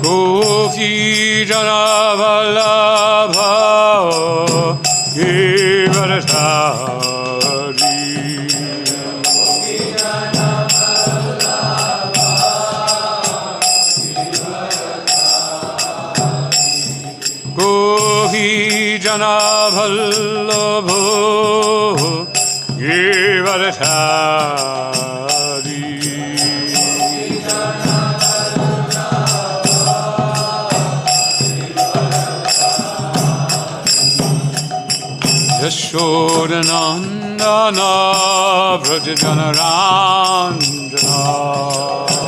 Gopi Jana Vallabha Givarthari Gopi Jana Vallabha Givarthari Yashodanandana Vrajajanaranjana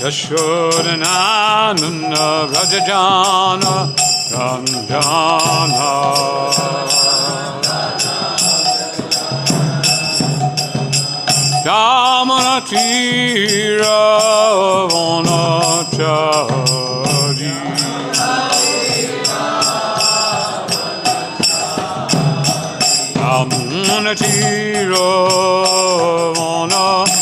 Yashodanandana Vrajajana Ranjana Damanatira Vanachari Damanatira Vanachari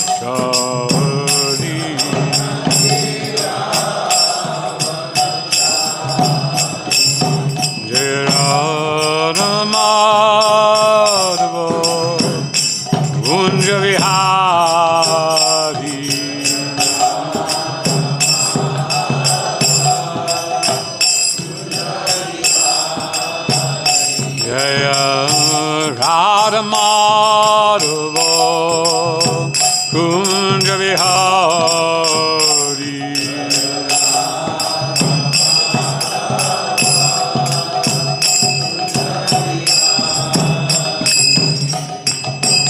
Jayaramadava Kunja Vihari Jaya Radha Madhava Kunja Vihari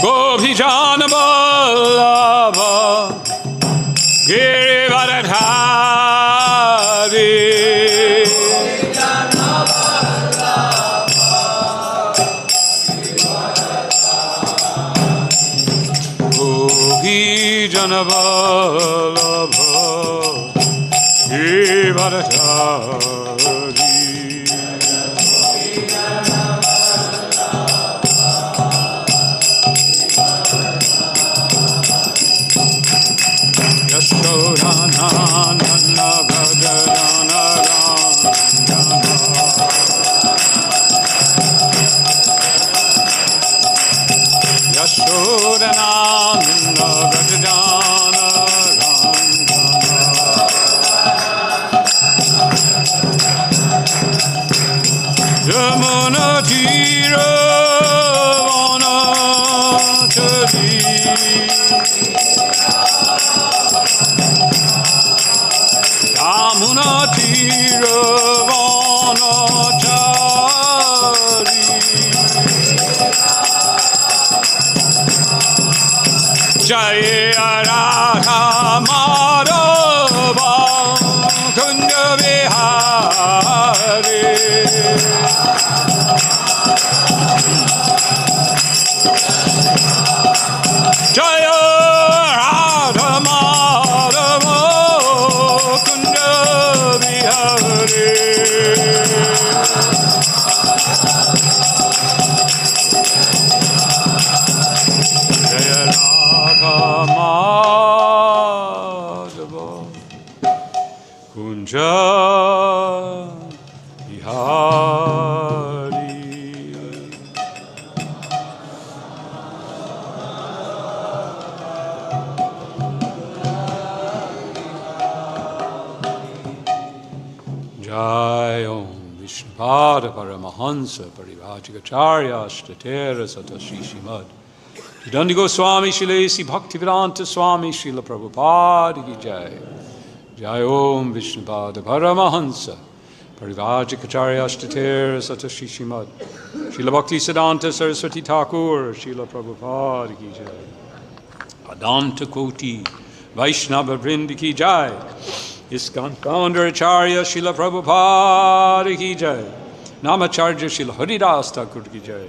Gopi Jana Vallabha Giridhari Gopi Jana Vallabha Giridhari Yashodanandana Vrajajana Ranjana Yashodanandana Vrajajana Ranjana Jamuna Tira Vanachari Yamuna Tira Vanachari Jaya Radha Madhava Kunja Vihari Jaya Radha Madhava Kunja Vihari Jaya Radha Madhava Kunja Vihari Jai Om Vishnupada Paramahansa Parivajikacharya Ashtatera Satashi Shrimad Dandi Goswami Shilesi Bhaktivedanta Swami Srila Prabhupada Ki Jai Jai Om Vishnupada Paramahansa Parivajikacharya Ashtatera Satashi Shrimad Srila Bhakti Siddhanta Saraswati Thakur Srila Prabhupada Ki Jai Adanta Koti Vaishnava Vrind Ki Jai ISKCON founder Acharya Srila Prabhupada Ki Jai Namacharya Srila Haridas Thakur Ki Jai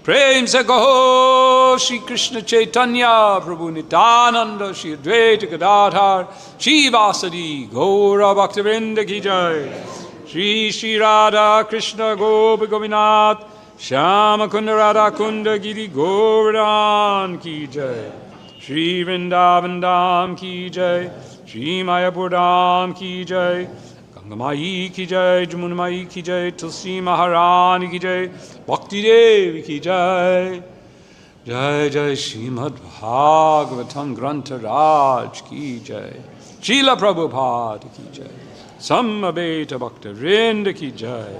Prem se kaho Shri Krishna Chaitanya Prabhu Nityananda Shri Advaita Gadadhar Shri Vasadi Gaura Bhaktivinoda ki jai. Shri Shri Radha Krishna Gopi Govinath Shama Kunda Radha Kunda Giri Govardhan ki jai. Shri Vrindavan Dham ki jai. Shri Mayapur Dham ki jai. Gangamai ki jai, Jamunamai ki jai, Tulsi Maharani ki jai, Bhakti Devi ki jai. Jai Jai Srimad Bhagavatam Grantha Raj ki jai. Srila Prabhupada ki jai. Samabeta Bhakta Vrinda ki jai.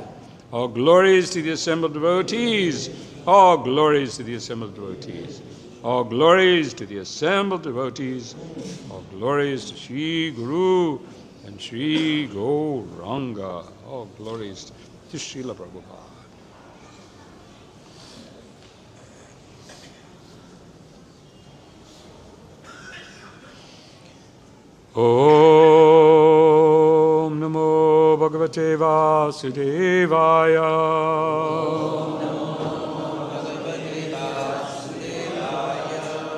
All glories to the assembled devotees. All glories to the assembled devotees. All glories to the assembled devotees. All glories to Shri Guru and Shri Gauranga. All glories to Srila Prabhupada. Om Namo Bhagavate Vasudevaya.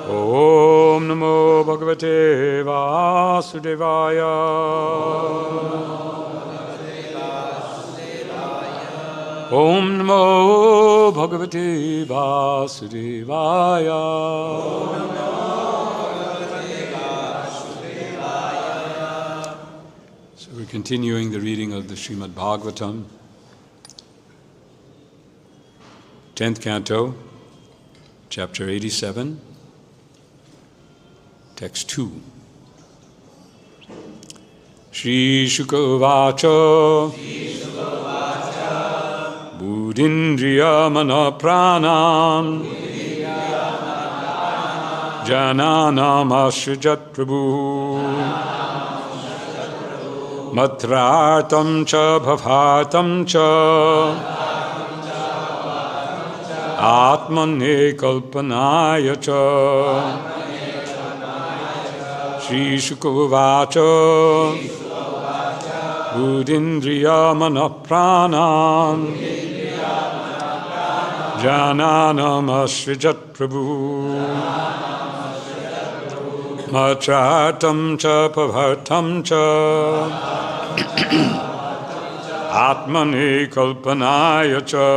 Om Namo Bhagavate Vasudevaya. Om Namo Bhagavate Vasudevaya. So we're continuing the reading of the Srimad Bhagavatam, 10th canto, chapter 87. Text 2. Shri Shukavacha Buddhindriya Mana Pranam Jananam Ashrajat Prabhu Matrartam Cha Bhavatam Cha Atmane Kalpanaya Cha. Shri Shukavacha Buddhindriya Mana Pranam Jananam Ashrajat Prabhu Matrartam Cha Pavartam Cha Atmane Kalpanaya Cha.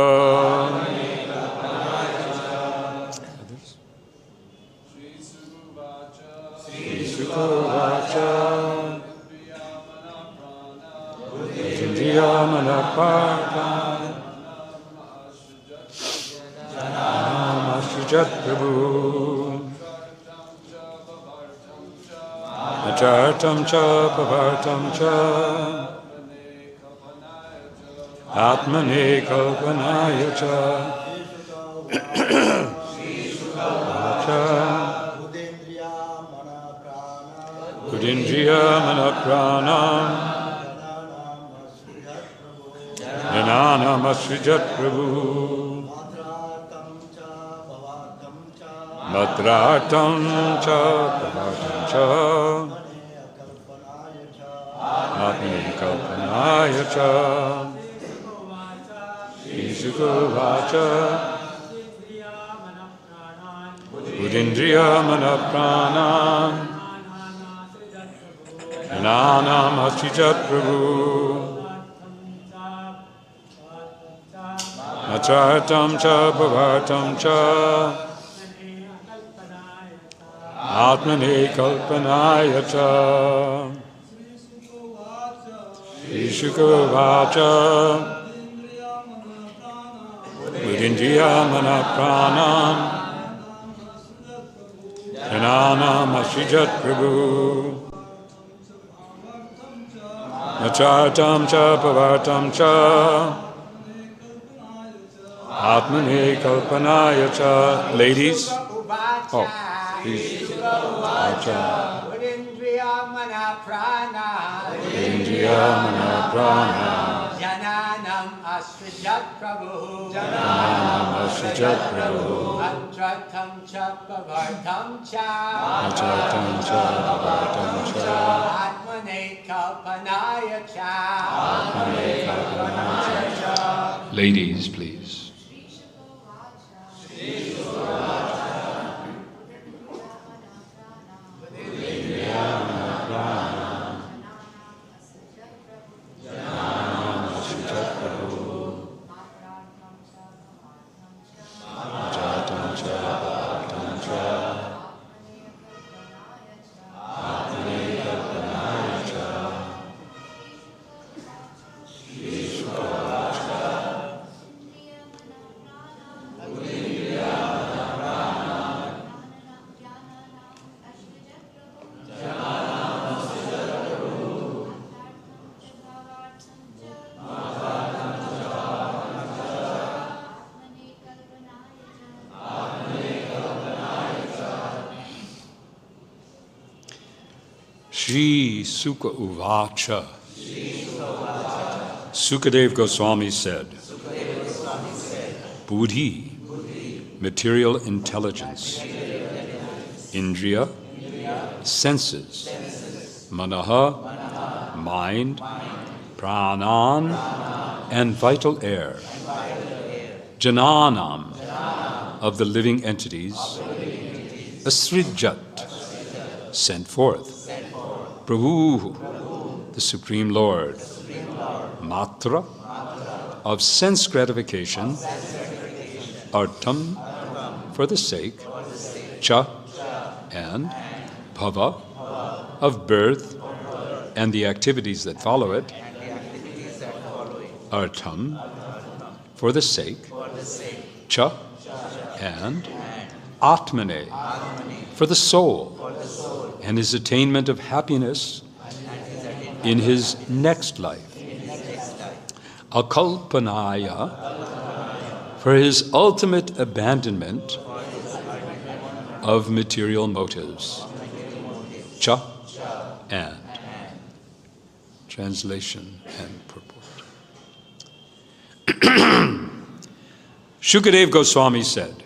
Ashrajat Prabhu Matrartam Cha Pavartam Cha Atmane Kalpanaya Cha. Buddhindriya Mana Pranam Jananam Ashrajat Prabhu Matrartam Cha Pavartam Cha Atmane Kalpanaya Cha. Shukavacha Buddhindriya Mana Pranam Jananam Ashrajat Prabhu Matrartam Cha Pavartam Cha Atmane Kalpanaya Cha. Shukavacha Buddhindriya Mana Pranam Jananam Ashrajat Prabhu Matrartam Cha Pavartam Cha Atmane Kalpanaya Cha. Ladies? Oh, please. Buddhindriya Mana Prana Jananam Ashrajat Prabhu Matrartam Cha Pavartam Cha Atmane Kalpanaya Cha. Ladies, please. Shri Sukha Uvacha. Sukadev Goswami said, Buddhi, material intelligence, Indriya, senses, Manaha, mind, Pranan, and vital air, Jananam, of the living entities, Asrijat, sent forth, Prabhu, the Supreme Lord, Matra, of sense gratification, Artam, for the sake, Cha, and Bhava, of birth and the activities that follow it, Artam, for the sake, Cha, and Atmane, for the soul, and his attainment of happiness in his next life. Akalpanaya, for his ultimate abandonment of material motives. Cha and. Translation and purport. Shukadev Goswami said,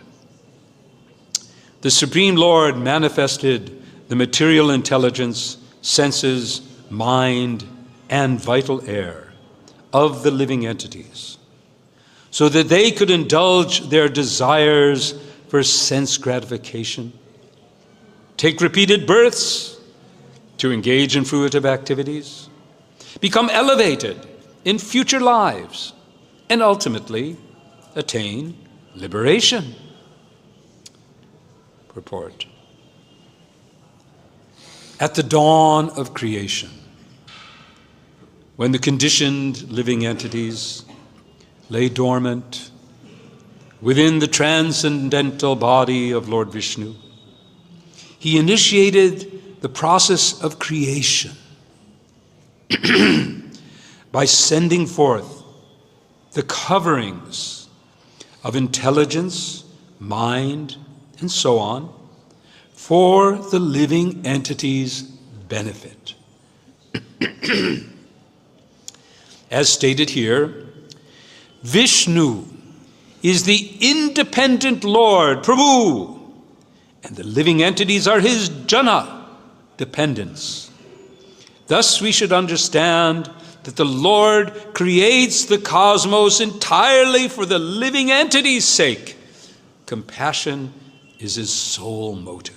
the Supreme Lord manifested the material intelligence, senses, mind, and vital air of the living entities, so that they could indulge their desires for sense gratification, take repeated births to engage in fruitive activities, become elevated in future lives, and ultimately attain liberation. Purport. At the dawn of creation, when the conditioned living entities lay dormant within the transcendental body of Lord Vishnu, he initiated the process of creation by sending forth the coverings of intelligence, mind, and so on for the living entity's benefit. As stated here, Vishnu is the independent Lord, Prabhu, and the living entities are his jana, dependents. Thus we should understand that the Lord creates the cosmos entirely for the living entity's sake. Compassion is his sole motive.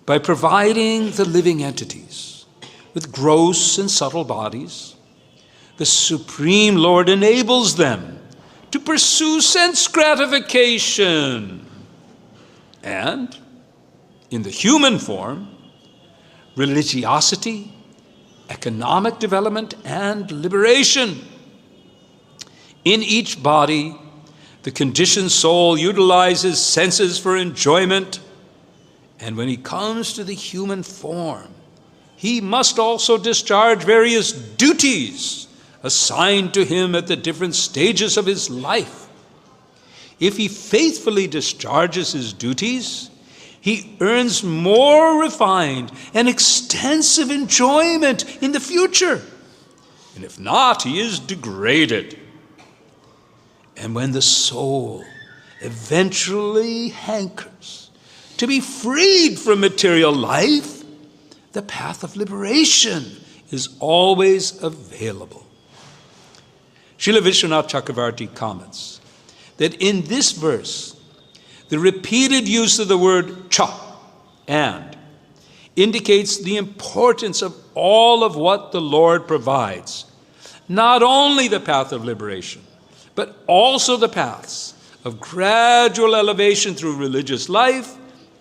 By providing the living entities with gross and subtle bodies, the Supreme Lord enables them to pursue sense gratification and, in the human form, religiosity, economic development, and liberation. In each body, the conditioned soul utilizes senses for enjoyment, and when he comes to the human form, he must also discharge various duties assigned to him at the different stages of his life. If he faithfully discharges his duties, he earns more refined and extensive enjoyment in the future. And if not, he is degraded. And when the soul eventually hankers to be freed from material life, the path of liberation is always available. Srila Vishwanath Chakravarti comments that in this verse, the repeated use of the word cha and indicates the importance of all of what the Lord provides, not only the path of liberation, but also the paths of gradual elevation through religious life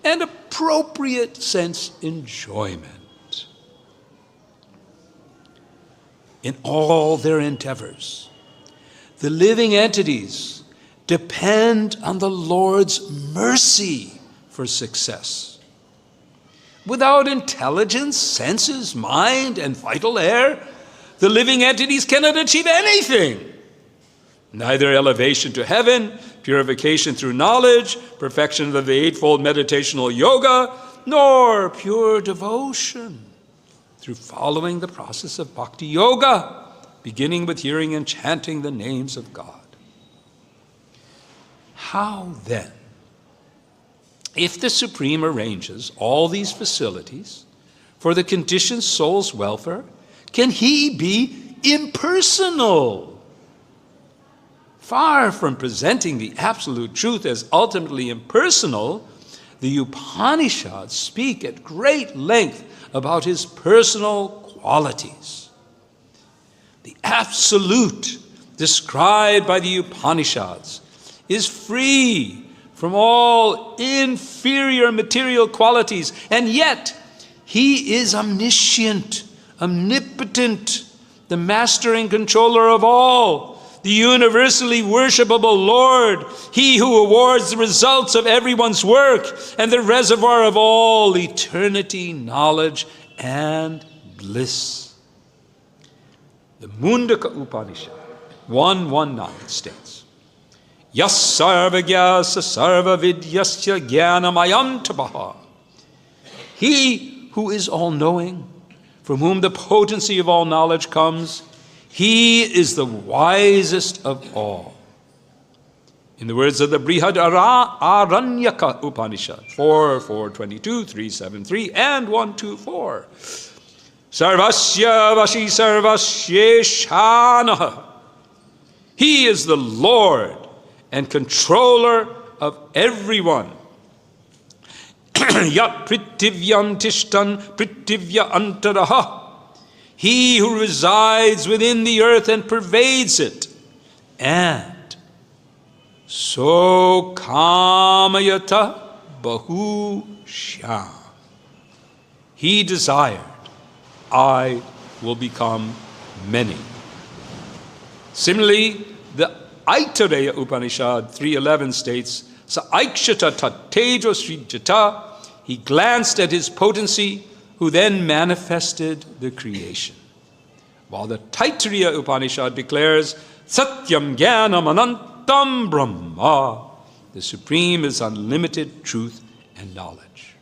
and appropriate sense enjoyment. In all their endeavors, the living entities depend on the Lord's mercy for success. Without intelligence, senses, mind, and vital air, the living entities cannot achieve anything. Neither elevation to heaven, purification through knowledge, perfection of the eightfold meditational yoga, nor pure devotion through following the process of bhakti yoga, beginning with hearing and chanting the names of God. How then, if the Supreme arranges all these facilities for the conditioned soul's welfare, can he be impersonal? Far from presenting the absolute truth as ultimately impersonal, the Upanishads speak at great length about his personal qualities. The absolute described by the Upanishads is free from all inferior material qualities, and yet he is omniscient, omnipotent, the master and controller of all, the universally worshipable Lord, he who awards the results of everyone's work and the reservoir of all eternity, knowledge, and bliss. The Mundaka Upanishad 1:19 states, Yas sarvagyasa sarvavidyasya jnanamayam tapaha. He who is all-knowing, from whom the potency of all knowledge comes, he is the wisest of all. In the words of the Brihad Aranyaka Upanishad 4:422, 373, and 124, Sarvasya Vashi Sarvasyeshanaha. He is the Lord and controller of everyone. Yat pritivyam tishtan pritivya antaraha. He who resides within the earth and pervades it. And so kamayata bahu sham. He desired, I will become many. Similarly, the Aitareya Upanishad 3:11 states, Sa aikshata tatejo srijata. He glanced at his potency, who then manifested the creation. While the Taittiriya Upanishad declares, Satyam Jnanam Anantam Brahma. The Supreme is unlimited truth and knowledge.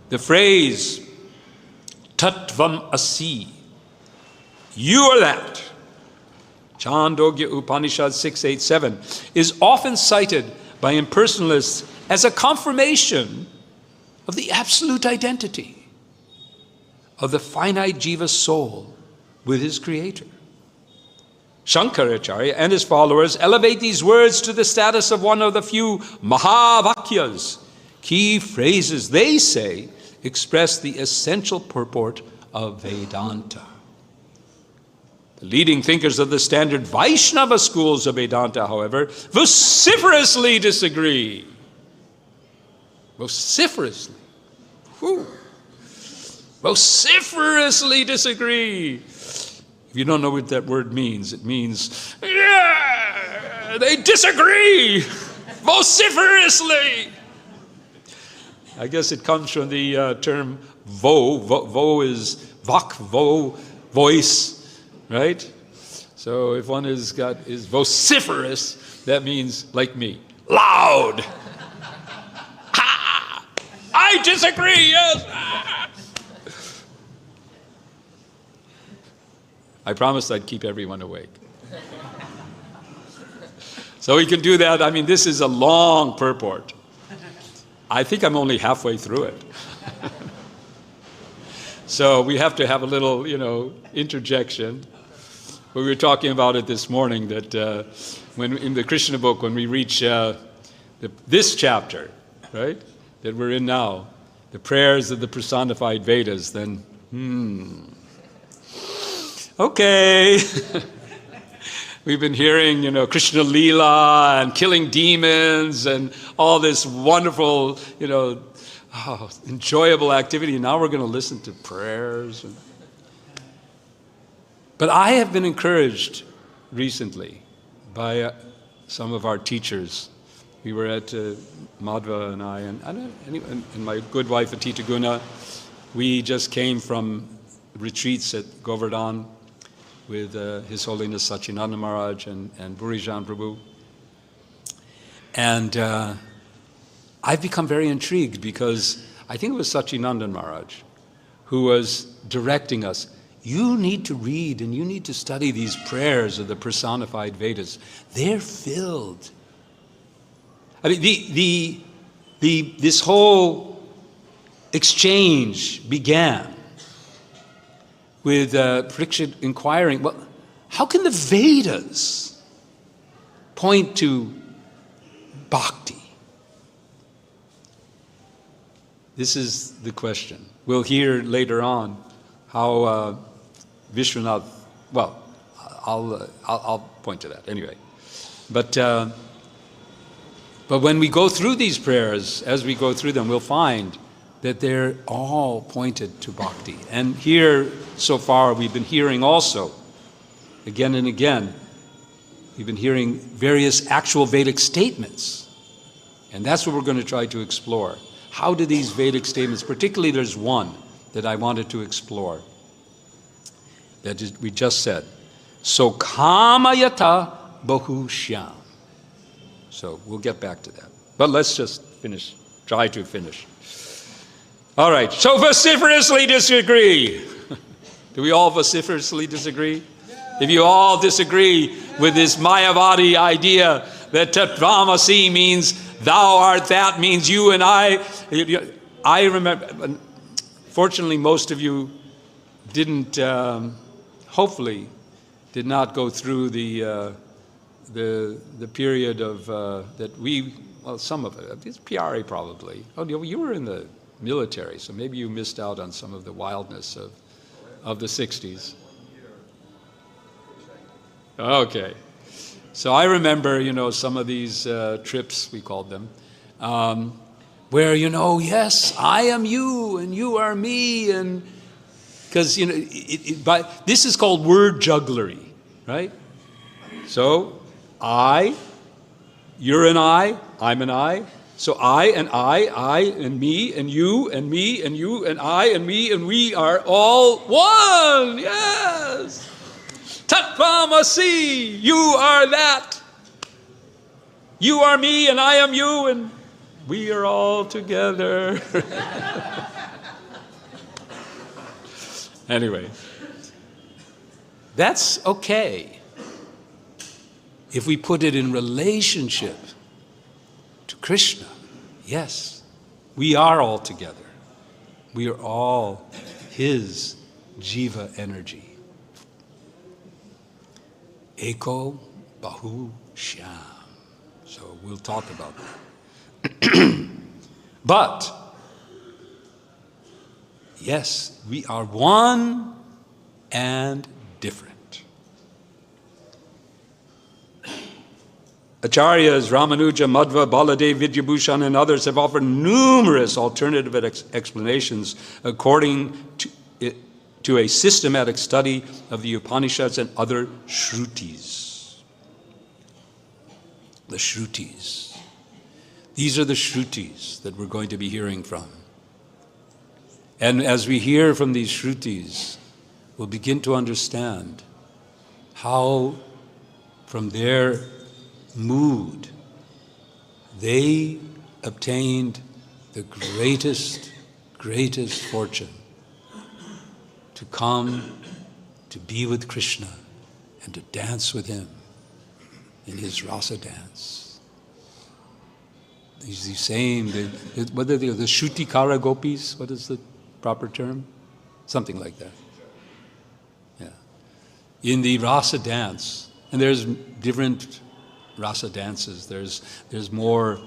The phrase, Tattvam Asi, you are that, Chandogya Upanishad 6:8-7, is often cited by impersonalists as a confirmation of the absolute identity of the finite jiva soul with his creator. Shankaracharya and his followers elevate these words to the status of one of the few Mahavakyas, key phrases they say express the essential purport of Vedanta. The leading thinkers of the standard Vaishnava schools of Vedanta, however, vociferously disagree. Vociferously. Whew. Vociferously disagree. If you don't know what that word means, it means, yeah, they disagree vociferously. I guess it comes from the term vo. Vo is vak, vo, voice, right? So if one is vociferous, that means like me, loud. Ha! I disagree. Yes. I promised I'd keep everyone awake. So we can do that. I mean, this is a long purport. I think I'm only halfway through it. So we have to have a little, interjection. We were talking about it this morning, that when in the Krishna book, when we reach this chapter, right, that we're in now, the prayers of the personified Vedas, then, okay. We've been hearing, Krishna Leela and killing demons and all this wonderful, enjoyable activity. Now we're going to listen to prayers. But I have been encouraged recently by some of our teachers. We were at Madhva and I, and my good wife Atita Guna. We just came from retreats at Govardhan with His Holiness Sachinanda Maharaj and Burijan Prabhu. And I've become very intrigued because I think it was Sachinandan Maharaj who was directing us. You need to read and you need to study these prayers of the personified Vedas. They're filled. I mean, this whole exchange began with Parikshit inquiring, well, how can the Vedas point to bhakti? This is the question. We'll hear later on how Vishwanath, well, I'll point to that anyway. But when we go through these prayers, as we go through them, we'll find that they're all pointed to bhakti. And here, so far, we've been hearing also, again and again, we've been hearing various actual Vedic statements. And that's what we're going to try to explore. How do these Vedic statements, particularly there's one that I wanted to explore, that we just said, so kamayata bahushyam. So we'll get back to that. But let's just try to finish. All right, so vociferously disagree. Do we all vociferously disagree? If you all disagree with this Mayavadi idea that Tatvamasi means thou art that, means you and I remember, fortunately most of you didn't, hopefully, did not go through the period of, that we, well, some of it, it's PRA probably. Oh, you were in the military, so maybe you missed out on some of the wildness of the 60s. Okay. So I remember, some of these trips, we called them, where, yes, I am you and you are me, and because, this is called word jugglery, right? So you're an I'm an I. So I and me and you and me and you and I and me and we are all one. Yes. Tatvamasi, you are that. You are me and I am you and we are all together. Anyway, that's okay if we put it in relationship to Krishna. Yes, we are all together. We are all his jiva energy. Eko Bahu Shyam. So we'll talk about that. But, yes, we are one and different. Acharyas, Ramanuja, Madhva, Baladev, Vidyabhushan, and others have offered numerous alternative explanations according to a systematic study of the Upanishads and other Shrutis. The Shrutis. These are the Shrutis that we're going to be hearing from. And as we hear from these Shrutis, we'll begin to understand how from their mood they obtained the greatest fortune to come to be with Krishna and to dance with him in his rasa dance. He's saying, what are the Shrutikara gopis? What is the proper term? Something like that. Yeah. In the rasa dance, and there's different rasa dances. There's more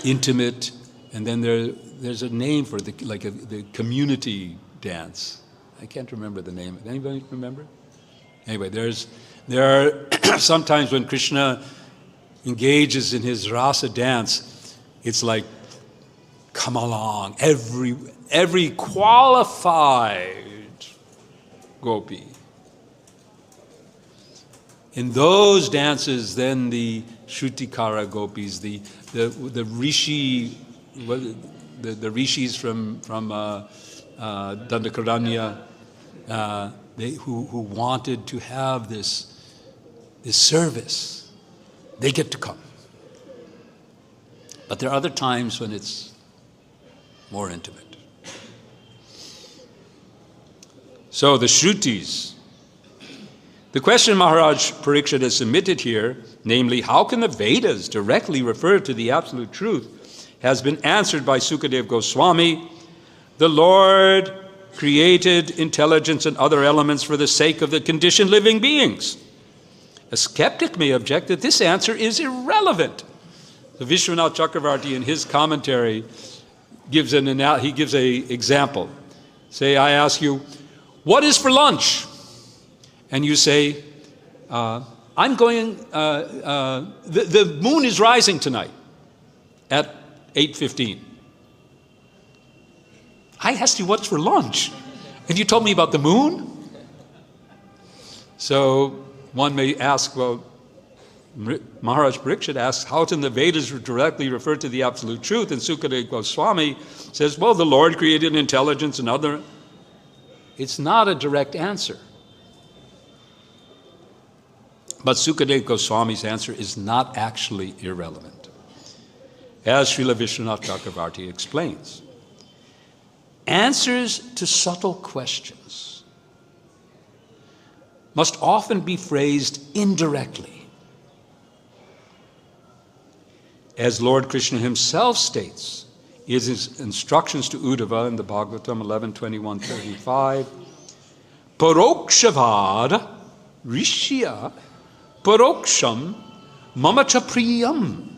intimate, and then there's a name for the community dance. I can't remember the name. Anybody remember? Anyway, there are sometimes when Krishna engages in his rasa dance, it's like, come along, every qualified gopi. In those dances, then the Shrutikara gopis, the rishi, the rishis from Dandakaranya, who wanted to have this service, they get to come. But there are other times when it's more intimate. So the Shrutis. The question Maharaj Parikshit has submitted here, namely, how can the Vedas directly refer to the absolute truth, has been answered by Sukadev Goswami. The Lord created intelligence and other elements for the sake of the conditioned living beings. A skeptic may object that this answer is irrelevant. The Vishwanath Chakravarti in his commentary gives an example. Say, I ask you, what is for lunch? And you say, I'm going, the moon is rising tonight at 8:15. I asked you what's for lunch, and you told me about the moon? So one may ask, well, Maharaj Parikshit asks, how can the Vedas directly refer to the absolute truth? And Sukadev Goswami says, well, the Lord created intelligence and other. It's not a direct answer. But Sukadev Goswami's answer is not actually irrelevant. As Srila Vishwanath Chakravarti explains, answers to subtle questions must often be phrased indirectly. As Lord Krishna himself states in his instructions to Uddhava in the Bhagavatam 11:21-35, Parokshavad Rishya Paroksham Mamacha Priyam.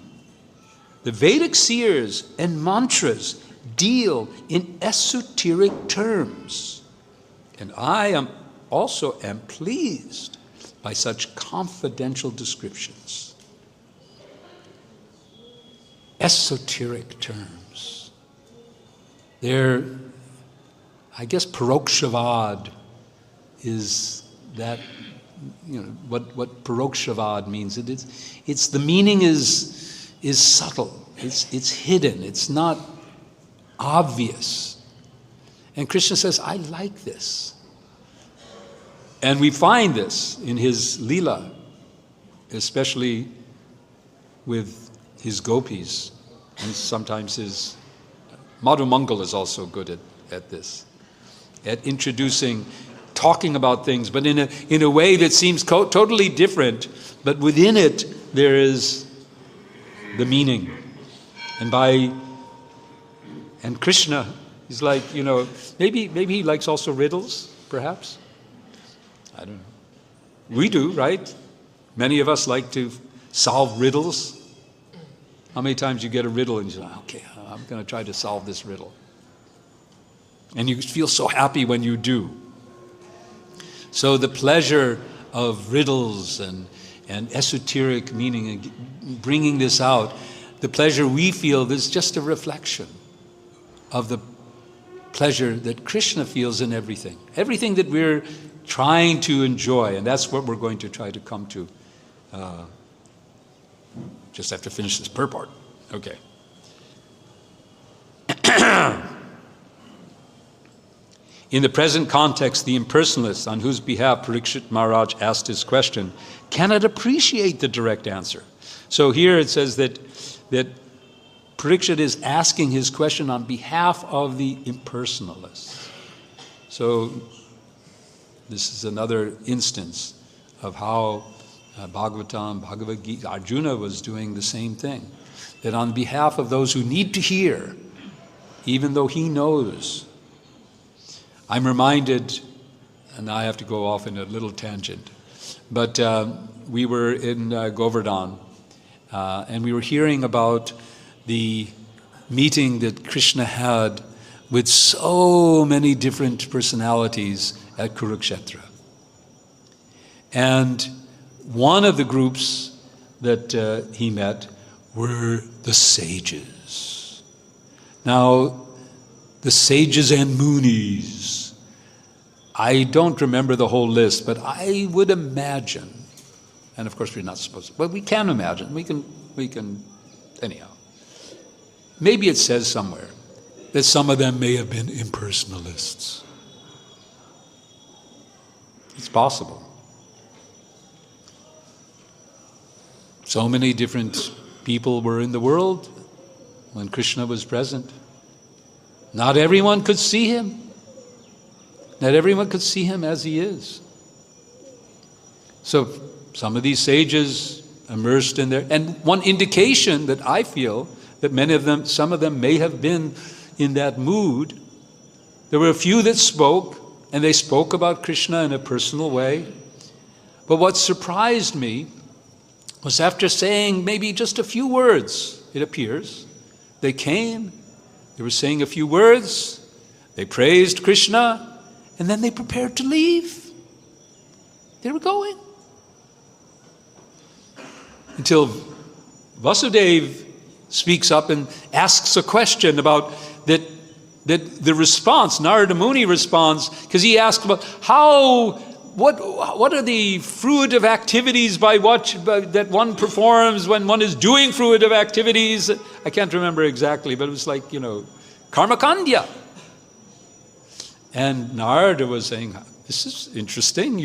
The Vedic seers and mantras deal in esoteric terms, and I am pleased by such confidential descriptions. Esoteric terms. They're, I guess, Parokshavad is that, what Parokshavad means. It's the meaning is subtle. It's hidden. It's not obvious. And Krishna says, I like this. And we find this in his Leela, especially with his gopis, and sometimes his Madhu Mangal is also good at this, at introducing, talking about things, but in a way that seems totally different, but within it there is the meaning. And Krishna is like, maybe he likes also riddles, perhaps. I don't know. We do, right? Many of us like to solve riddles. How many times you get a riddle and you say, okay, I'm going to try to solve this riddle. And you feel so happy when you do. So the pleasure of riddles and esoteric meaning and bringing this out, the pleasure we feel is just a reflection of the pleasure that Krishna feels in everything. Everything that we're trying to enjoy, and that's what we're going to try to come to. Just have to finish this purport. Okay. In the present context, the impersonalist on whose behalf Parikshit Maharaj asked his question cannot appreciate the direct answer. So here it says that Parikshit is asking his question on behalf of the impersonalists. So this is another instance of how Bhagavatam, Bhagavad Gita, Arjuna was doing the same thing. That on behalf of those who need to hear, even though he knows. I'm reminded, and I have to go off in a little tangent, but we were in Govardhan, and we were hearing about the meeting that Krishna had with so many different personalities at Kurukshetra. And one of the groups that he met were the sages. Now, the sages and munis, I don't remember the whole list, but I would imagine, and of course we're not supposed to, but we can imagine, we can, anyhow. Maybe it says somewhere that some of them may have been impersonalists. It's possible. So many different people were in the world, when Krishna was present. Not everyone could see him. Not everyone could see him as he is. So some of these sages immersed in there, and one indication that I feel that some of them may have been in that mood, there were a few that spoke, and they spoke about Krishna in a personal way. But what surprised me was after saying maybe just a few words, it appears, they came, they were saying a few words, they praised Krishna, and then they prepared to leave. They were going. Until Vasudeva speaks up and asks a question about that the response, Narada Muni responds, because he asked about what are the fruitive activities that one performs when one is doing fruitive activities? I can't remember exactly, but it was like, karma kandya. And Narada was saying, this is interesting.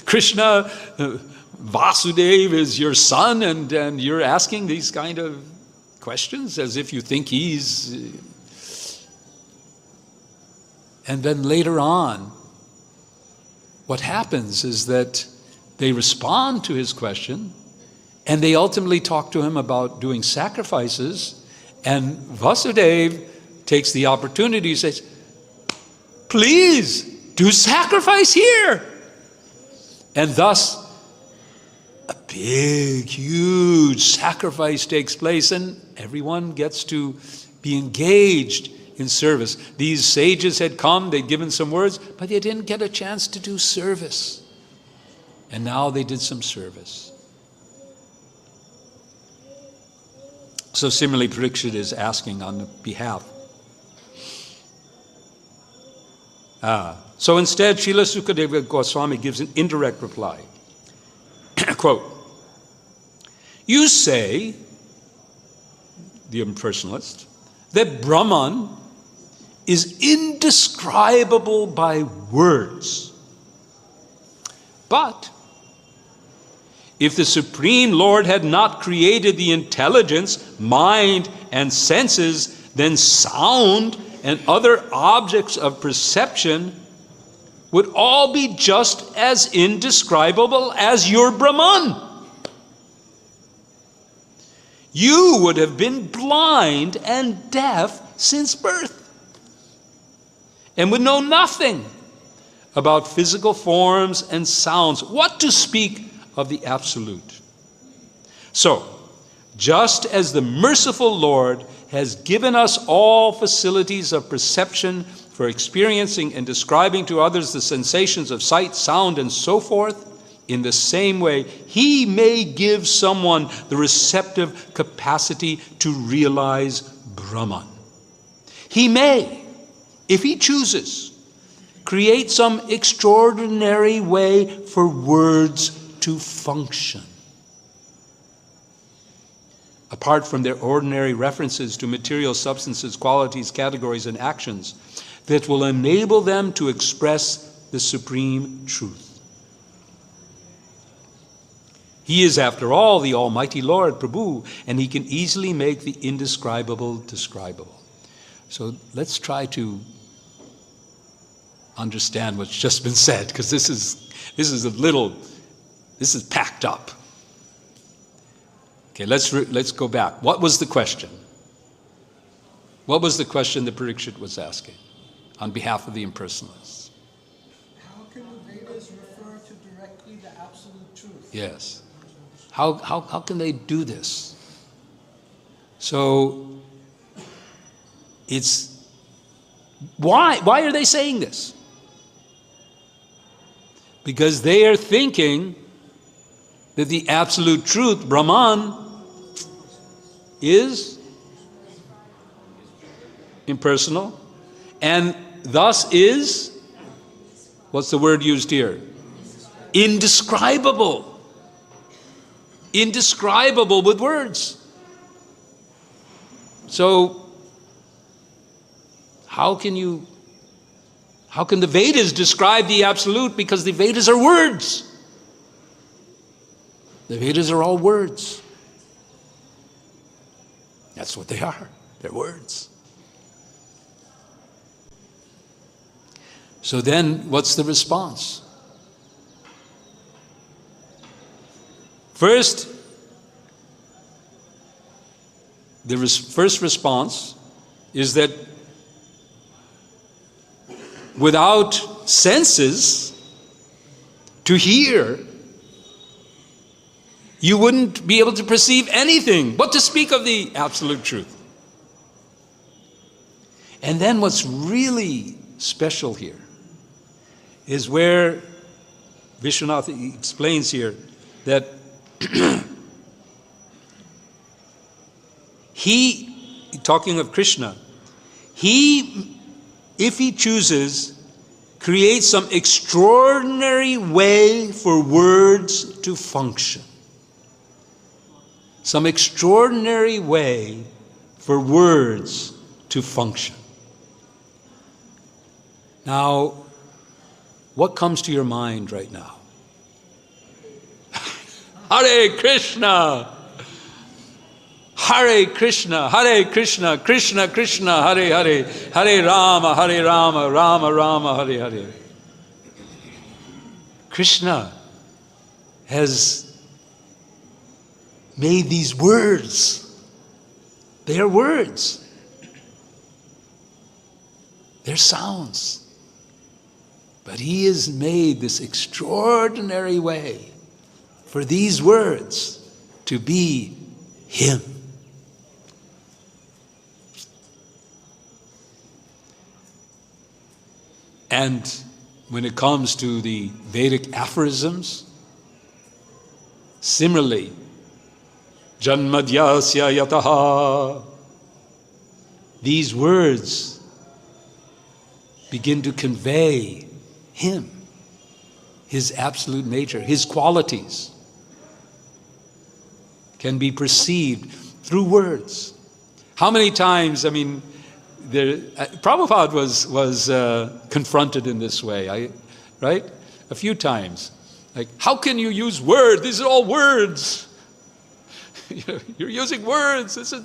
Krishna, Vasudeva is your son, and you're asking these kind of questions as if you think he's... And then later on, what happens is that they respond to his question, and they ultimately talk to him about doing sacrifices, and Vasudeva takes the opportunity and says, please, do sacrifice here. And thus, a big, huge sacrifice takes place, and everyone gets to be engaged in service. These sages had come, they'd given some words, but they didn't get a chance to do service. And now they did some service. So similarly, Parikshit is asking on the behalf. So instead, Srila Sukadeva Goswami gives an indirect reply. Quote, you say, the impersonalist, that Brahman is indescribable by words. But if the Supreme Lord had not created the intelligence, mind, and senses, then sound and other objects of perception would all be just as indescribable as your Brahman. You would have been blind and deaf since birth, and would know nothing about physical forms and sounds, what to speak of the Absolute. So, just as the merciful Lord has given us all facilities of perception for experiencing and describing to others the sensations of sight, sound, and so forth, in the same way, He may give someone the receptive capacity to realize Brahman. He may, if He chooses, create some extraordinary way for words to function. Apart from their ordinary references to material substances, qualities, categories, and actions that will enable them to express the supreme truth. He is, after all, the Almighty Lord, Prabhu, and He can easily make the indescribable describable. So let's try to understand what's just been said, because this is packed up. Okay, let's go back. What was the question? What was the question that Parikshit was asking on behalf of the impersonalists? How can the Vedas refer to directly the absolute truth? Yes. How can they do this? So it's why are they saying this? Because they are thinking that the absolute truth, Brahman, is impersonal, and thus is, what's the word used here? Indescribable. Indescribable with words. So, how can the Vedas describe the Absolute? Because the Vedas are words. The Vedas are all words. That's what they are. They're words. So then, what's the response? First, the first response is that without senses to hear, you wouldn't be able to perceive anything, but to speak of the absolute truth. And then what's really special here is where Vishwanath explains here that he, talking of Krishna, he, if he chooses, creates some extraordinary way for words to function. Some extraordinary way for words to function. Now, what comes to your mind right now? Hare Krishna! Hare Krishna, Hare Krishna, Krishna Krishna, Hare Hare, Hare Rama, Rama Rama, Hare Hare. Krishna has made these words. They are words. They're sounds. But he has made this extraordinary way for these words to be him. And when it comes to the Vedic aphorisms, similarly, Janmadyasya yataha, these words begin to convey him, his absolute nature, his qualities can be perceived through words. How many times, Prabhupada was confronted in this way, right? A few times. Like, how can you use words? These are all words. You're using words. This is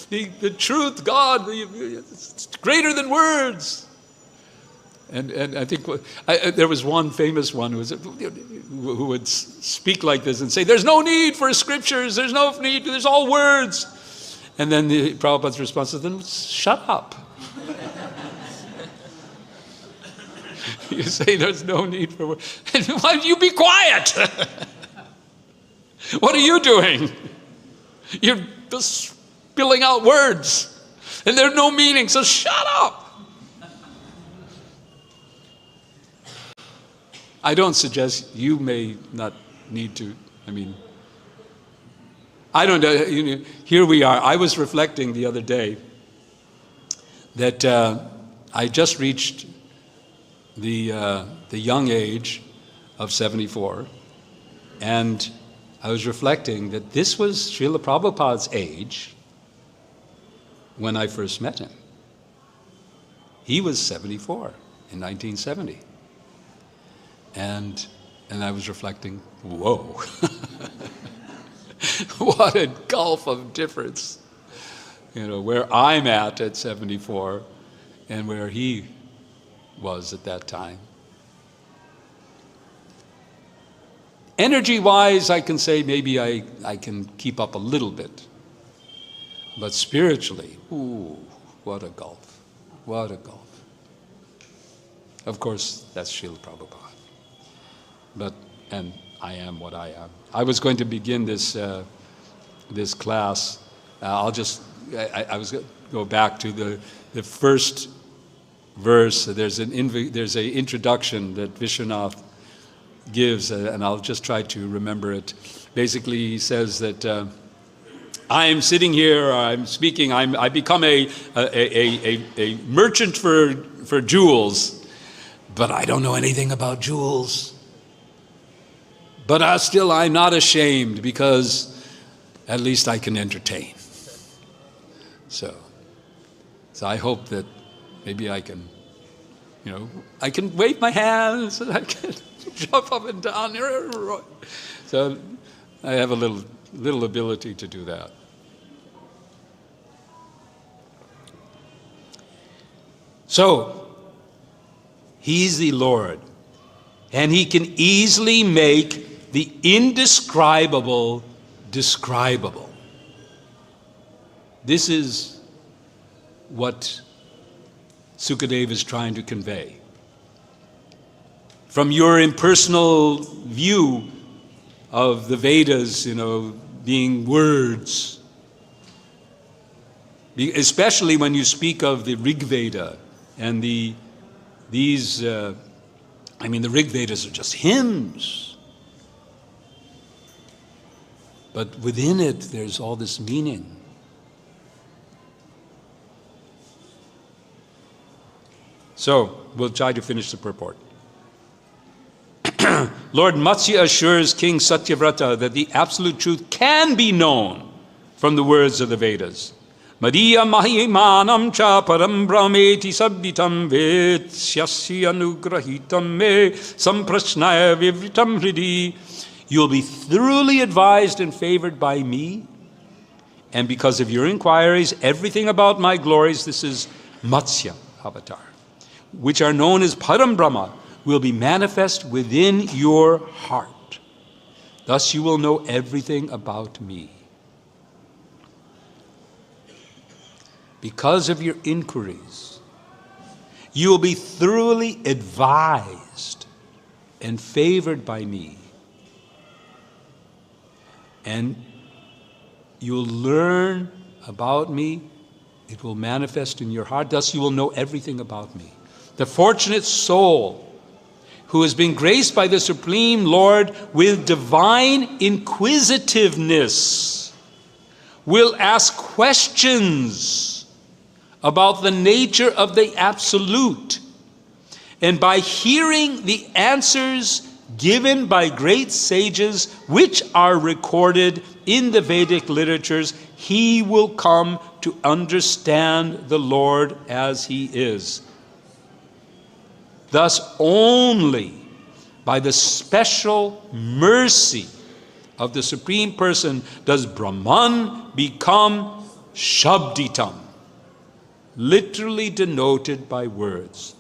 the truth, God. It's greater than words. And I think there was one famous one who would speak like this and say, "There's no need for scriptures. There's no need. There's all words." And then the Prabhupada's response is, "Then shut up." You say there's no need for words. Why don't you be quiet? What are you doing? You're just spilling out words, and there's no meaning. So shut up. I don't suggest you may not need to. I don't know. Here we are. I was reflecting the other day that I just reached the young age of 74, and I was reflecting that this was Srila Prabhupada's age when I first met him. He was 74 in 1970. And I was reflecting, whoa, what a gulf of difference, where I'm at 74 and where he was at that time. Energy-wise, I can say maybe I can keep up a little bit. But spiritually, ooh, what a gulf, what a gulf. Of course, that's Srila Prabhupada. And I am what I am. I was going to begin this class. I was going to go back to the first verse. There's an introduction that Vishwanath gives, and I'll just try to remember it. Basically, he says that I'm sitting here, I'm speaking, I become a merchant for jewels, but I don't know anything about jewels. But still, I'm not ashamed, because at least I can entertain. So I hope that maybe I can, I can wave my hands and I can jump up and down. So I have a little ability to do that. So, he's the Lord, and he can easily make the indescribable describable. This is what Sukadeva is trying to convey. From your impersonal view of the Vedas, being words, especially when you speak of the Rig Veda and the Rig Vedas are just hymns. But within it, there's all this meaning. So, we'll try to finish the purport. Lord Matsya assures King Satyavrata that the absolute truth can be known from the words of the Vedas. Madhya mahimanam cha param brahmeti sabditam vetsyasya anugrahitam me samprashnaya vivritam hridi. You'll be thoroughly advised and favored by me, and because of your inquiries, everything about my glories, this is Matsya avatar, which are known as Param Brahma, will be manifest within your heart. Thus you will know everything about me. Because of your inquiries, you will be thoroughly advised and favored by me. And you'll learn about me. It will manifest in your heart. Thus you will know everything about me. The fortunate soul who has been graced by the Supreme Lord with divine inquisitiveness will ask questions about the nature of the Absolute. And by hearing the answers given by great sages, which are recorded in the Vedic literatures, he will come to understand the Lord as he is. Thus, only by the special mercy of the Supreme Person does Brahman become Shabditam, literally denoted by words.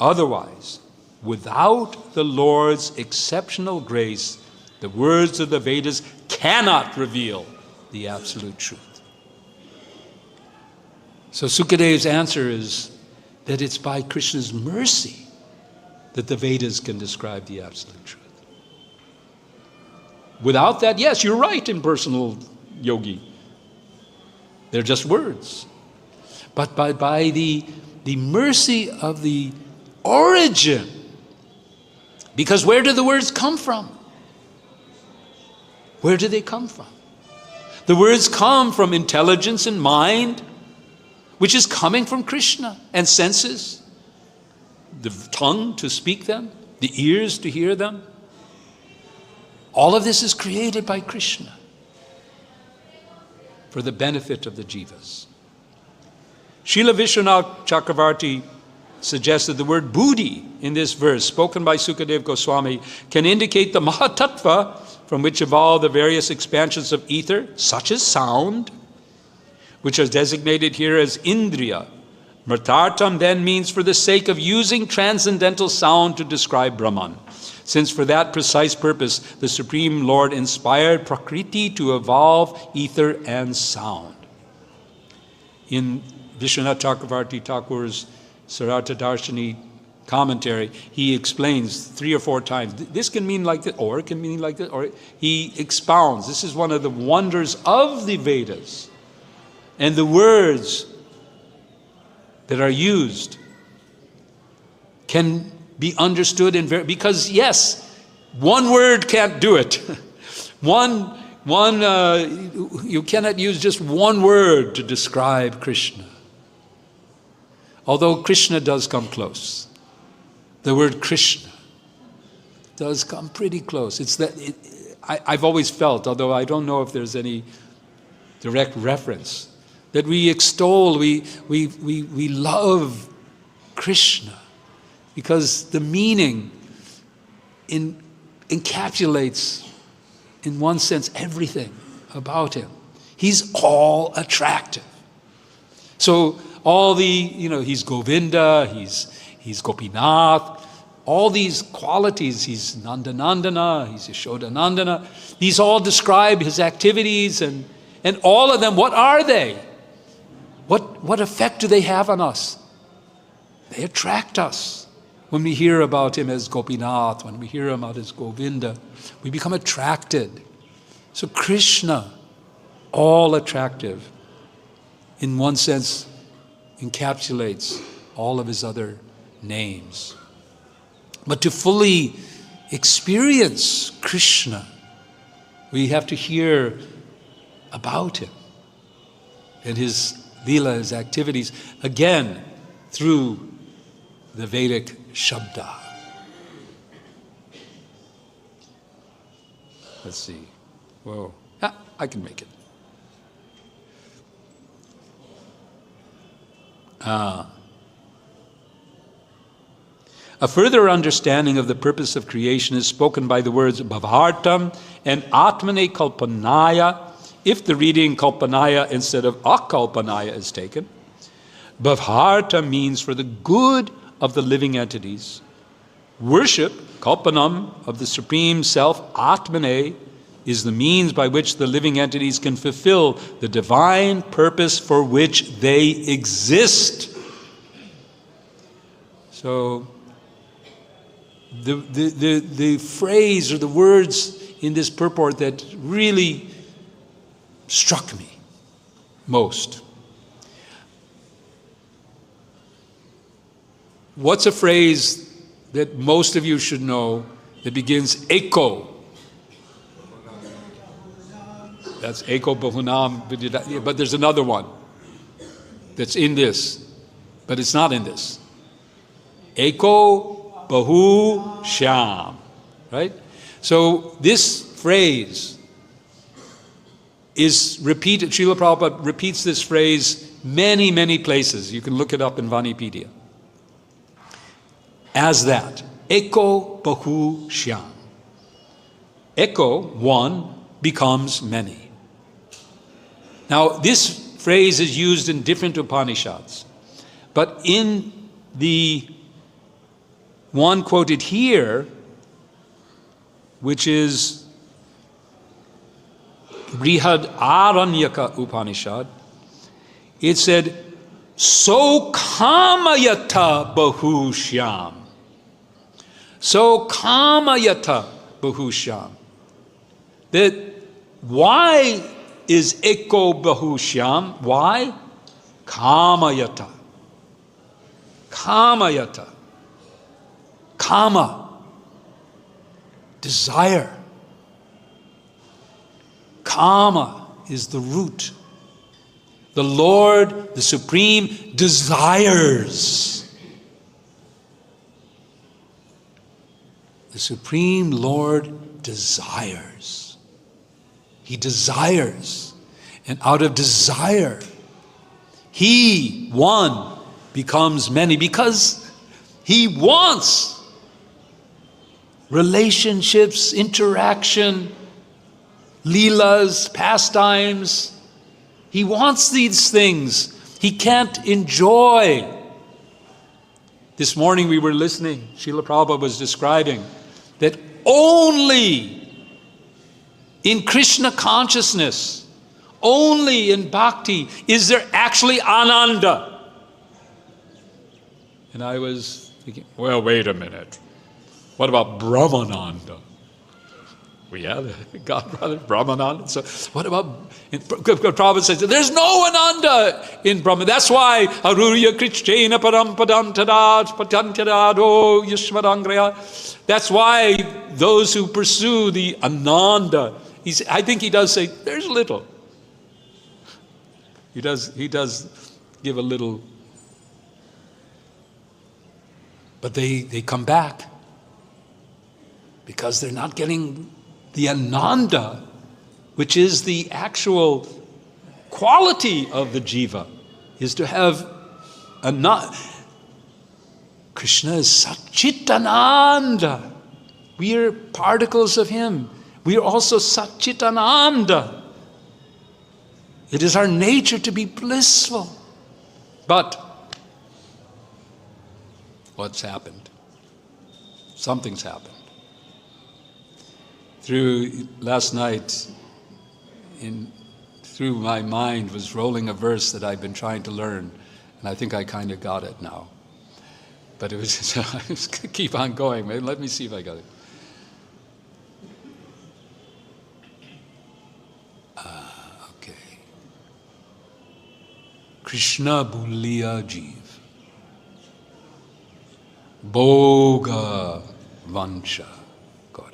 Otherwise, without the Lord's exceptional grace, the words of the Vedas cannot reveal the absolute truth. So Sukadev's answer is that it's by Krishna's mercy that the Vedas can describe the absolute truth. Without that, yes, you're right, impersonal yogi. They're just words. But by the mercy of the origin, because where do the words come from? Where do they come from? The words come from intelligence and mind, which is coming from Krishna, and senses, the tongue to speak them, the ears to hear them. All of this is created by Krishna for the benefit of the jivas. Srila Vishwanath Chakravarti suggests that the word buddhi in this verse, spoken by Sukadeva Goswami, can indicate the Mahatattva from which evolve the various expansions of ether, such as sound, which is designated here as Indriya. Mritartam then means for the sake of using transcendental sound to describe Brahman, since for that precise purpose the Supreme Lord inspired Prakriti to evolve ether and sound. In Vishwanath Chakravarti Thakur's Sarata Darshani commentary, he explains 3 or 4 times, this can mean like this, or it can mean like this, or he expounds. This is one of the wonders of the Vedas. And the words that are used can be understood because yes, one word can't do it. You cannot use just one word to describe Krishna. Although Krishna does come close. The word Krishna does come pretty close. It's that I've always felt, although I don't know if there's any direct reference, that we extol, we love Krishna because the meaning encapsulates, in one sense, everything about him. He's all attractive. So all the, he's Govinda, he's Gopinath, all these qualities, he's Nandanandana, he's Yashodanandana. These all describe his activities, and all of them, what are they? What effect do they have on us? They attract us. When we hear about him as Gopinath, when we hear him out as Govinda, we become attracted. So Krishna, all attractive, in one sense, encapsulates all of his other names. But to fully experience Krishna, we have to hear about him and his Leela, his activities, again, through the Vedic Shabda. Let's see. Whoa. I can make it. A further understanding of the purpose of creation is spoken by the words bhavartam and atmane kalpanaya, if the reading kalpanaya instead of akalpanaya is taken. Bhavarta means for the good of the living entities. Worship, kalpanam, of the Supreme Self, atmane, is the means by which the living entities can fulfill the divine purpose for which they exist. So, the phrase or the words in this purport that really struck me most. What's a phrase that most of you should know that begins Eko? That's Eko Bahunam, but there's another one that's in this, but it's not in this. Eko Bahu Shyam, right? So this phrase is repeated, Srila Prabhupada repeats this phrase many, many places. You can look it up in Vanipedia. As that, Eko Bahu Shyam. Eko, one, becomes many. Now, this phrase is used in different Upanishads, but in the one quoted here, which is Brihad Aranyaka Upanishad, it said, So kamayata bahushyam. So kamayata bahushyam. That why is Eko bahushyam? Why? Kamayata. Kamayata. Kama. Desire. Kama is the root. The Lord, the Supreme, desires. The Supreme Lord desires. He desires. And out of desire, He, one, becomes many because He wants relationships, interaction, leelas, pastimes. He wants these things. He can't enjoy. This morning we were listening, Srila Prabhupada was describing that only in Krishna consciousness, only in bhakti is there actually ananda. And I was thinking, well, wait a minute. What about Brahmananda? We have God, brother, Brahmananda. So what about, Prabhupada says, there's no Ananda in Brahman. That's why, Arurya Krishna Parampadantadad Patantadado Yashvadangraya. That's why those who pursue the Ananda, I think he does say, there's a little. He does give a little. But they come back because they're not getting the Ananda, which is the actual quality of the jiva, is to have Krishna is Satchitananda. We are particles of Him. We are also Satchitananda. It is our nature to be blissful. But what's happened? Something's happened. Through last night, through my mind was rolling a verse that I've been trying to learn, and I think I kind of got it now. But it was just, I was going to keep on going. Let me see if I got it. Okay. Krishna Bulia Jeev. Bhoga Vancha Kore.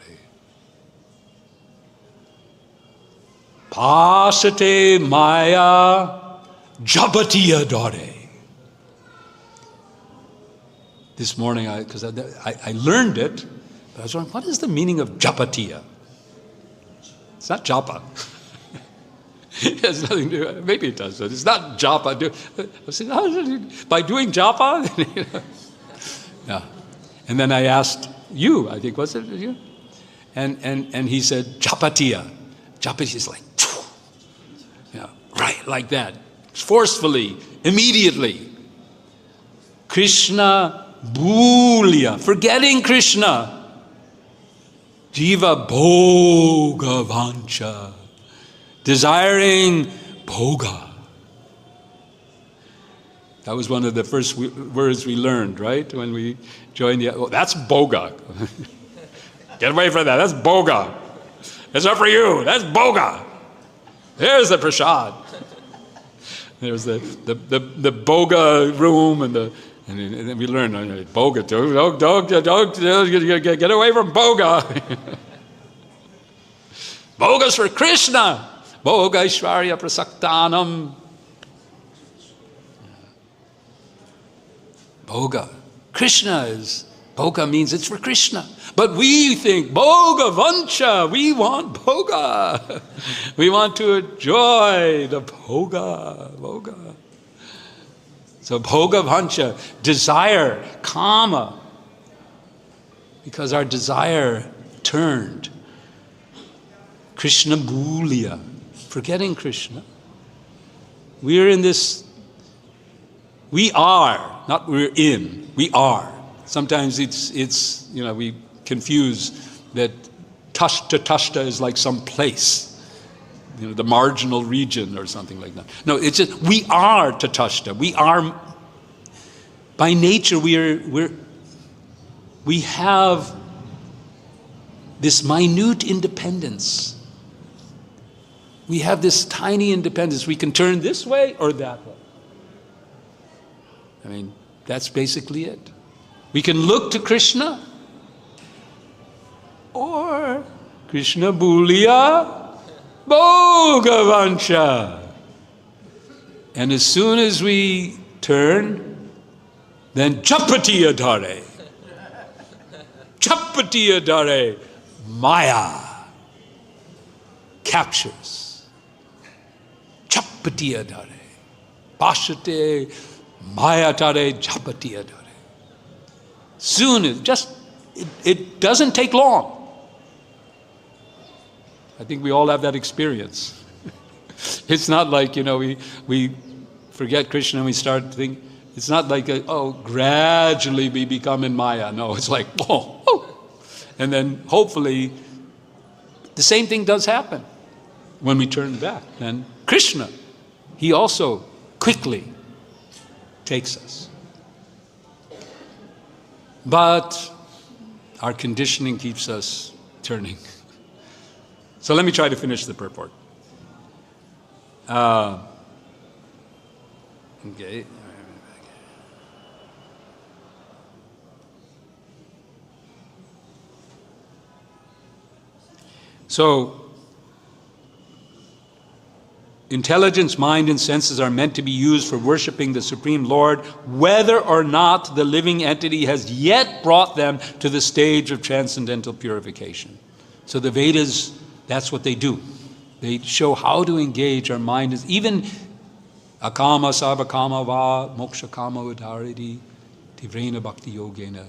Pasate Maya Jabatiya Dore. This morning, because I learned it, but I was wondering, what is the meaning of japatiya? It's not japa. It has nothing to do, maybe it does, but it's not japa. I said, by doing japa? Yeah. And then I asked you, I think, was it you? And he said, japatiya. Japatiya is like, yeah, right, like that. Forcefully, immediately. Krishna Bhulya, forgetting Krishna. Jiva Bhoga Vancha, desiring Bhoga. That was one of the first words we learned, right? When we joined that's Bhoga. Get away from that, that's Bhoga. It's not for you, that's Bhoga. There's the prasad. There's the Bhoga room and then we learn, Bhoga, don't get away from Bhoga. Bhoga's for Krishna. Bhoga Ishvarya Prasaktanam. Bhoga. Krishna is, Bhoga means it's for Krishna. But we think, Bhoga Vancha, we want Bhoga. We want to enjoy the Bhoga. So Bhoga Vancha, desire, kama, because our desire turned. Krishna Bhulya, forgetting Krishna. We're in this, we are, not we're in, we are. Sometimes it's we confuse that Tashta is like some place. The marginal region or something like that. No, it's just we are Tatashta. We are, by nature, we have this minute independence. We have this tiny independence. We can turn this way or that way. I mean, that's basically it. We can look to Krishna or Krishna Bhulya Bhogavancha. And as soon as we turn, then Japatiya Dare. Japatiya Dare. Maya captures. Japatiya Dare. Pashate Maya Dare Japatiya Dare. Soon, it doesn't take long. I think we all have that experience. It's not like, we forget Krishna and we start to think, it's not like, gradually we become in Maya. No, it's like, oh. And then hopefully, the same thing does happen when we turn back. And Krishna, he also quickly takes us. But our conditioning keeps us turning. So let me try to finish the purport. Okay. So, intelligence, mind, and senses are meant to be used for worshiping the Supreme Lord, whether or not the living entity has yet brought them to the stage of transcendental purification. So the Vedas, that's what they do. They show how to engage our mind. Even akama sarvakama va moksha kama udaridi tivrena bhakti yogena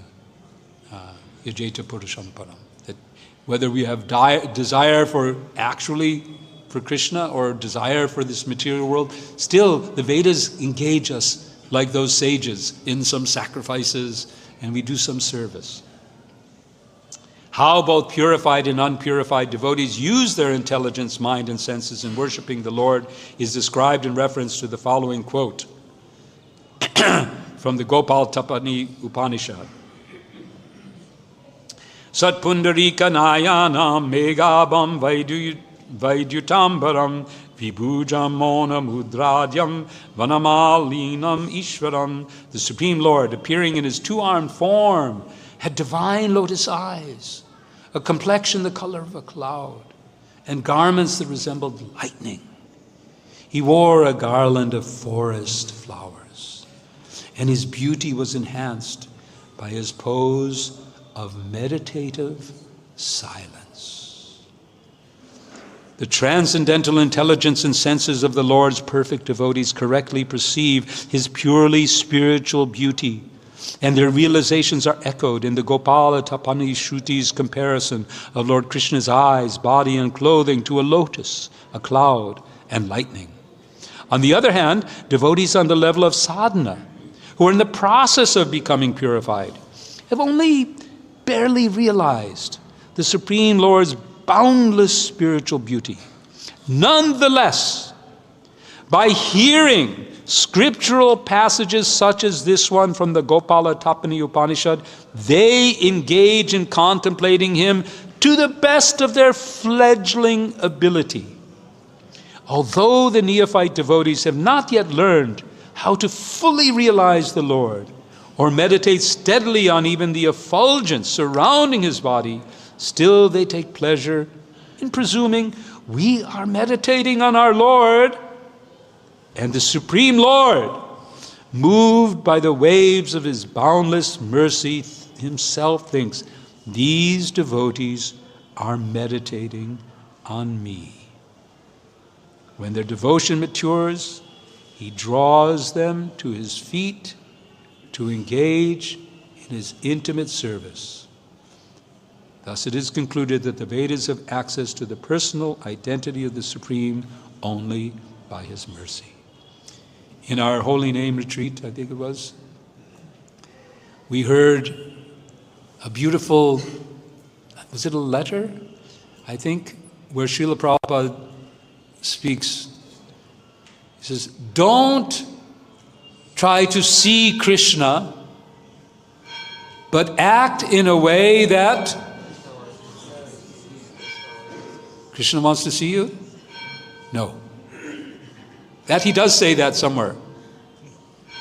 yajeta purusham param. That whether we have desire for Krishna or desire for this material world, still the Vedas engage us like those sages, in some sacrifices, and we do some service. How both purified and unpurified devotees use their intelligence, mind, and senses in worshiping the Lord is described in reference to the following quote from the Gopal Tapani Upanishad. Satpundarika nayanam megabam vaidyutambaram vibhujam mona mudradyam vanamalinam ishvaram. The Supreme Lord, appearing in his two-armed form, had divine lotus eyes, a complexion the color of a cloud, and garments that resembled lightning. He wore a garland of forest flowers, and his beauty was enhanced by his pose of meditative silence. The transcendental intelligence and senses of the Lord's perfect devotees correctly perceive his purely spiritual beauty, and their realizations are echoed in the Gopala Tapani Shruti's comparison of Lord Krishna's eyes, body, and clothing to a lotus, a cloud, and lightning. On the other hand, devotees on the level of sadhana, who are in the process of becoming purified, have only barely realized the Supreme Lord's boundless spiritual beauty. Nonetheless, by hearing scriptural passages such as this one from the Gopala Tapani Upanishad, they engage in contemplating him to the best of their fledgling ability. Although the neophyte devotees have not yet learned how to fully realize the Lord, or meditate steadily on even the effulgence surrounding his body, still they take pleasure in presuming we are meditating on our Lord, and the Supreme Lord, moved by the waves of his boundless mercy, himself thinks, these devotees are meditating on me. When their devotion matures, he draws them to his feet to engage in his intimate service. Thus it is concluded that the Vedas have access to the personal identity of the Supreme only by his mercy. In our Holy Name retreat, I think it was, we heard a beautiful, was it a letter? I think, where Srila Prabhupada speaks. He says, don't try to see Krishna, but act in a way that Krishna wants to see you? No. That he does say that somewhere.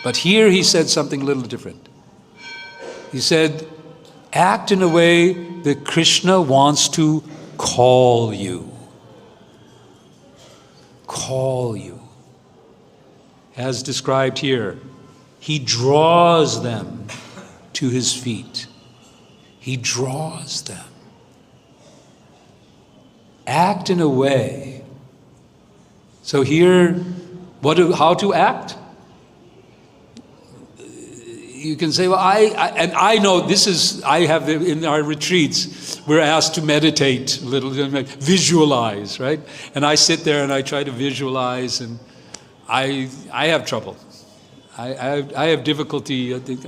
But here he said something a little different. He said, act in a way that Krishna wants to call you. Call you. As described here, he draws them to his feet. He draws them. Act in a way. So here, how to act? You can say, well, I know this is, in our retreats, we're asked to meditate a little, visualize, right? And I sit there and I try to visualize, and I have trouble. I have difficulty. I think,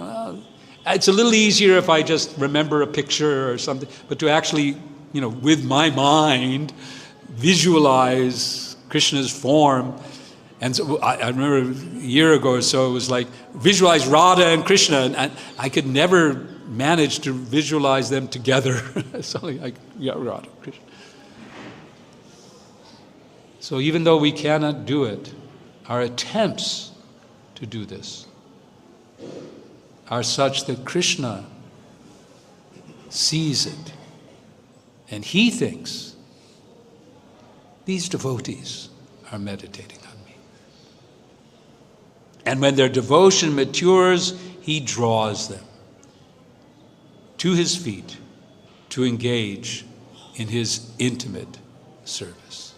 it's a little easier if I just remember a picture or something, but to actually, with my mind, visualize Krishna's form. And so I remember a year ago or so, it was like, visualize Radha and Krishna, and I could never manage to visualize them together. Something like, Radha, Krishna. So even though we cannot do it, our attempts to do this are such that Krishna sees it, and he thinks, these devotees are meditating on me. And when their devotion matures, he draws them to his feet to engage in his intimate service.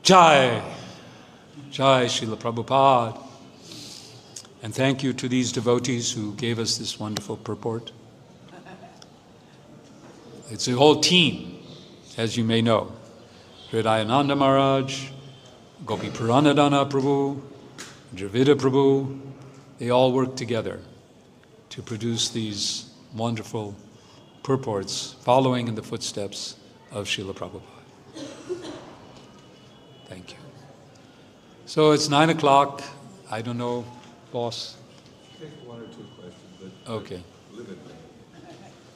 Jai, Jai Srila Prabhupada. And thank you to these devotees who gave us this wonderful purport. It's a whole team, as you may know. Hridayananda Maharaj, Gopi Puranadana Prabhu, Dravida Prabhu, they all work together to produce these wonderful purports following in the footsteps of Srila Prabhupada. Thank you. So it's 9 o'clock. I don't know, boss. Take one or two questions, but Okay. limit them.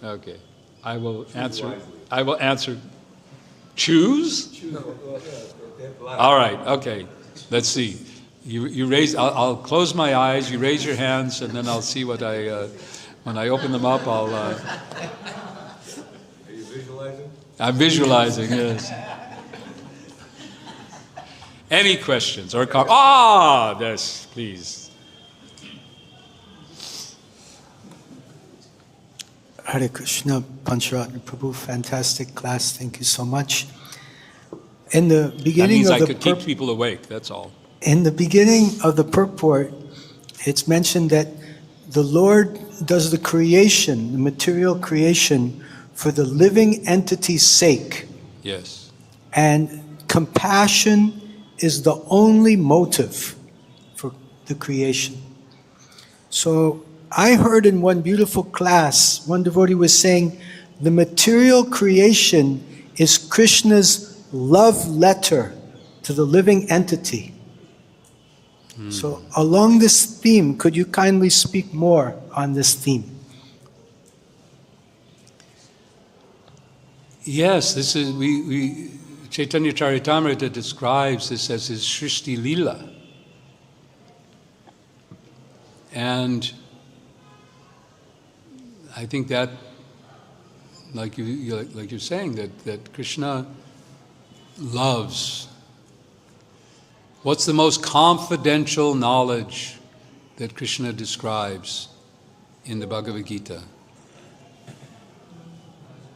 Okay. I will answer. wisely. I will answer. Choose? No, well, yeah, they have a lot of- All right. Okay. Let's see. You raise. I'll close my eyes. You raise your hands, and then I'll see what I. When I open them up, I'll. Are you visualizing? I'm visualizing. Yes. Any questions or comments? Yes, please. Hare Krishna, Pancharatna Prabhu, fantastic class. Thank you so much. In the That beginning means of I the could keep people awake. That's all. in the beginning of the purport, it's mentioned that the Lord does the creation, the material creation, for the living entity's sake, Yes. and compassion is the only motive for the creation. So I heard in one beautiful class, one devotee was saying, the material creation is Krishna's love letter to the living entity. So along this theme, could you kindly speak more on this theme? Yes, this is we Chaitanya Charitamrita describes this as his Srishti Leela. And I think that, like you're saying, that Krishna loves. What's the most confidential knowledge that Krishna describes in the Bhagavad Gita?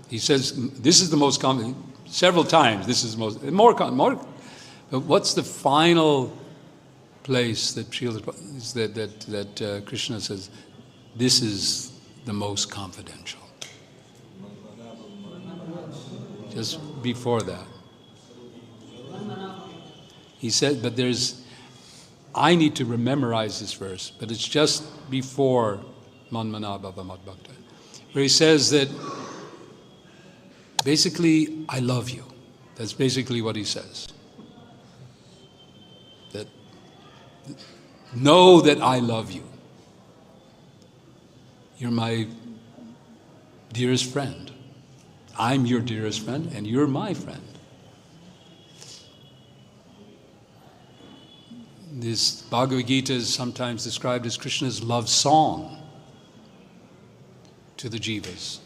He says, this is the most common, several times, this is more, but what's the final place that Krishna says, this is the most confidential? Just before that. He said, but I need to memorize this verse, but it's just before Manmana Bhava Mad Bhakta, where he says that basically, I love you. That's basically what he says. That know that I love you. You're my dearest friend. I'm your dearest friend, and you're my friend. This Bhagavad Gita is sometimes described as Krishna's love song to the jivas.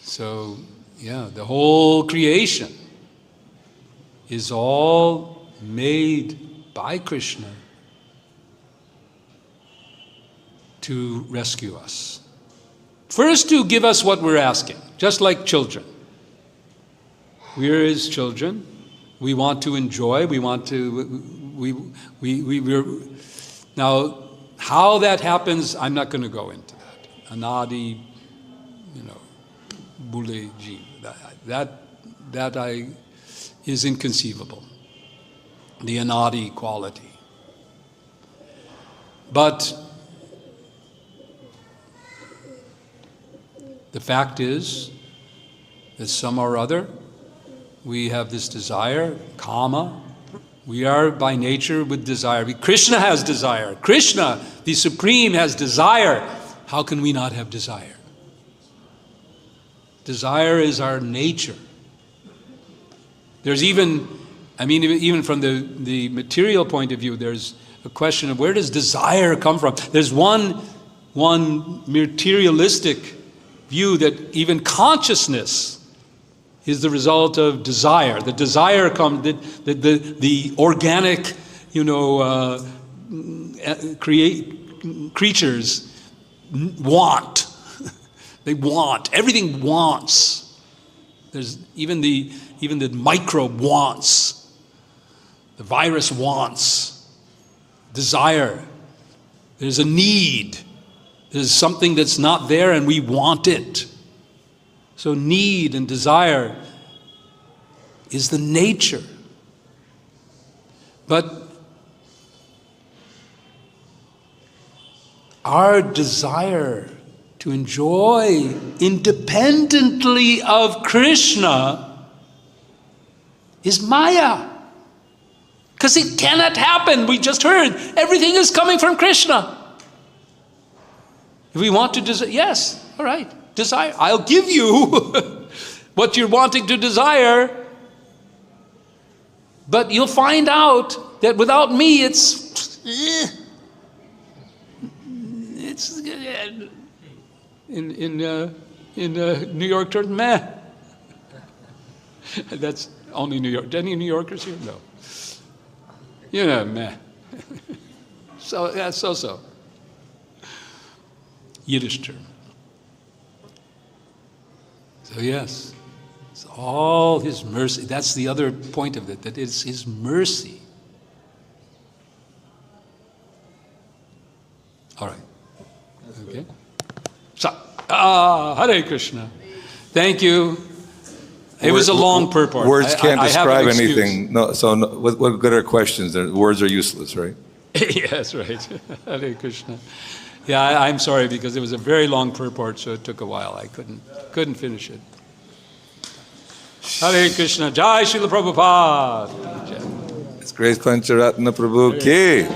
So, yeah, the whole creation is all made by Krishna to rescue us. First, to give us what we're asking, just like children. We're his children. We want to enjoy. We want to. We're. Now, how that happens, I'm not going to go into that. Anadi, Bule Ji. That is inconceivable. The anadi quality. But the fact is that some or other, we have this desire, kama. We are by nature with desire. Krishna has desire. Krishna, the Supreme, has desire. How can we not have desire? Desire is our nature. There's even from the material point of view, there's a question of where does desire come from? There's one materialistic view that even consciousness is the result of desire. The desire comes, the organic, creatures want. They want. Everything wants. There's even the microbe wants. The virus wants. Desire. There's a need. There's something that's not there and we want it. So need and desire is the nature. But our desire to enjoy independently of Krishna is Maya. Because it cannot happen. We just heard everything is coming from Krishna. If we want to desire, yes, all right, desire. I'll give you what you're wanting to desire. But you'll find out that without me, it's in New York terms, meh. That's only New York. Any New Yorkers here? No. You know, meh. So, yeah, so. Yiddish term. So yes, it's all His mercy. That's the other point of it, that it's His mercy. All right. Okay. So, Hare Krishna. Thank you. It was a long purport. Words can't I have an describe excuse. anything. No, so what good are questions? Words are useless, right? Yes, right. Hare Krishna. Yeah, I'm sorry because it was a very long purport, so it took a while. I couldn't finish it. Hare Krishna. Jai Srila Prabhupada. It's Grace Pancharatna Prabhu ki.